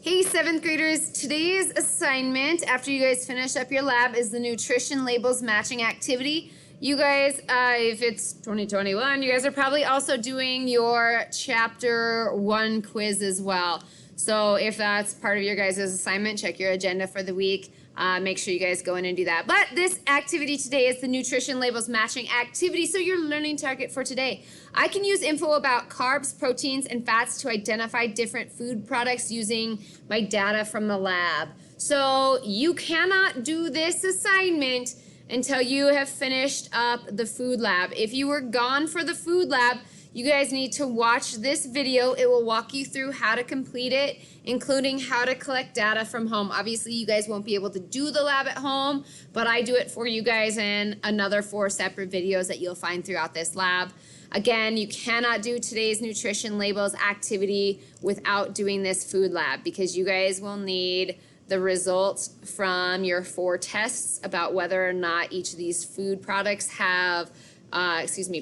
Hey, 7th graders, today's assignment after you guys finish up your lab is the nutrition labels matching activity. You guys, if it's 2021, you guys are probably also doing your chapter 1 quiz as well. So if that's part of your guys' assignment, check your agenda for the week. Make sure you guys go in and do that. But this activity today is the nutrition labels matching activity. So your learning target for today. I can use info about carbs, proteins, and fats to identify different food products using my data from the lab. So you cannot do this assignment until you have finished up the food lab. If you were gone for the food lab, you guys need to watch this video. It will walk you through how to complete it, including how to collect data from home. Obviously, you guys won't be able to do the lab at home, but I do it for you guys in another 4 separate videos that you'll find throughout this lab. Again, you cannot do today's nutrition labels activity without doing this food lab because you guys will need the results from your 4 tests about whether or not each of these food products have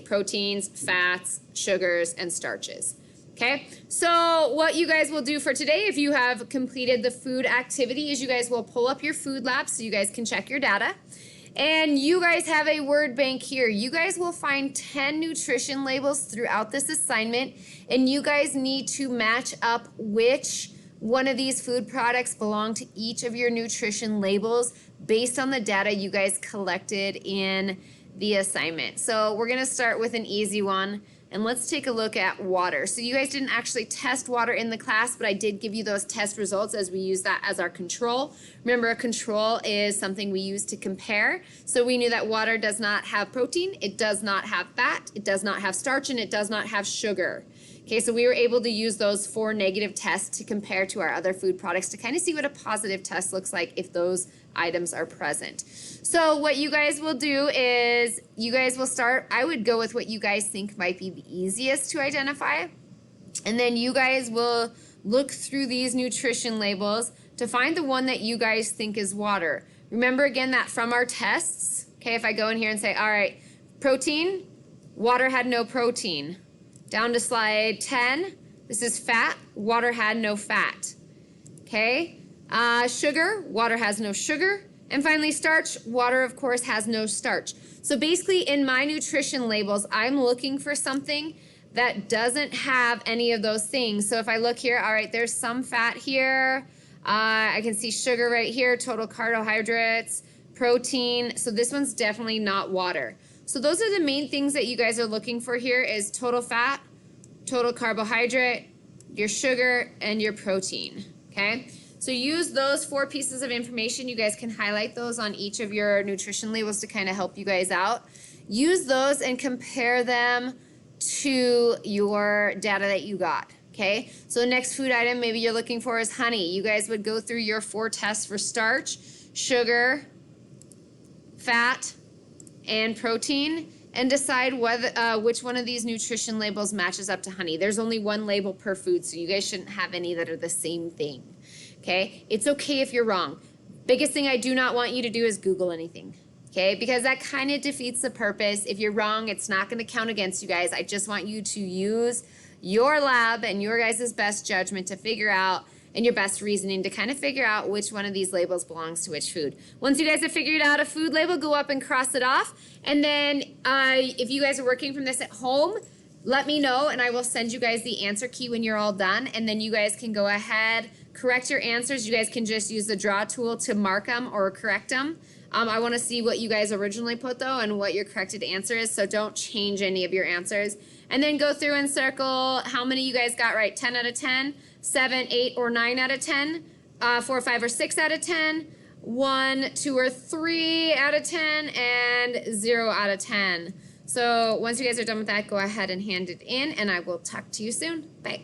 proteins, fats, sugars, and starches. Okay, so what you guys will do for today, if you have completed the food activity, is you guys will pull up your food lab so you guys can check your data. And you guys have a word bank here. You guys will find 10 nutrition labels throughout this assignment, and you guys need to match up which one of these food products belong to each of your nutrition labels based on the data you guys collected in the assignment. So we're going to start with an easy one, and let's take a look at water. So you guys didn't actually test water in the class, but I did give you those test results as we use that as our control. Remember, a control is something we use to compare. So we knew that water does not have protein, it does not have fat, it does not have starch, and it does not have sugar. Okay, so we were able to use those 4 negative tests to compare to our other food products to kind of see what a positive test looks like if those items are present. So what you guys will do is you guys will start, I would go with what you guys think might be the easiest to identify. And then you guys will look through these nutrition labels to find the one that you guys think is water. Remember again that from our tests, okay, if I go in here and say, all right, protein, water had no protein. Down to slide 10, this is fat, water had no fat. Okay, sugar, water has no sugar. And finally, starch, water, of course, has no starch. So basically, in my nutrition labels, I'm looking for something that doesn't have any of those things. So if I look here, all right, there's some fat here. I can see sugar right here, total carbohydrates, protein. So this one's definitely not water. So those are the main things that you guys are looking for here is total fat, total carbohydrate, your sugar, and your protein, okay? So use those 4 pieces of information. You guys can highlight those on each of your nutrition labels to kind of help you guys out. Use those and compare them to your data that you got, okay? So the next food item maybe you're looking for is honey. You guys would go through your 4 tests for starch, sugar, fat, and protein and decide whether which one of these nutrition labels matches up to honey. There's only 1 label per food, so you guys shouldn't have any that are the same thing. Okay? It's okay if you're wrong. Biggest thing I do not want you to do is Google anything. Okay? Because that kind of defeats the purpose. If you're wrong, it's not going to count against you guys. I just want you to use your lab and your guys' best judgment to figure out and your best reasoning to kind of figure out which one of these labels belongs to which food. Once you guys have figured out a food label, go up and cross it off. And then if you guys are working from this at home, let me know and I will send you guys the answer key when you're all done. And then you guys can go ahead, correct your answers. You guys can just use the draw tool to mark them or correct them. I want to see what you guys originally put though and what your corrected answer is. So don't change any of your answers. And then go through and circle how many you guys got right. 10 out of 10, 7, 8, or 9 out of 10, 4, 5, or 6 out of 10, 1, 2, or 3 out of 10, and 0 out of 10. So once you guys are done with that, go ahead and hand it in, and I will talk to you soon. Bye.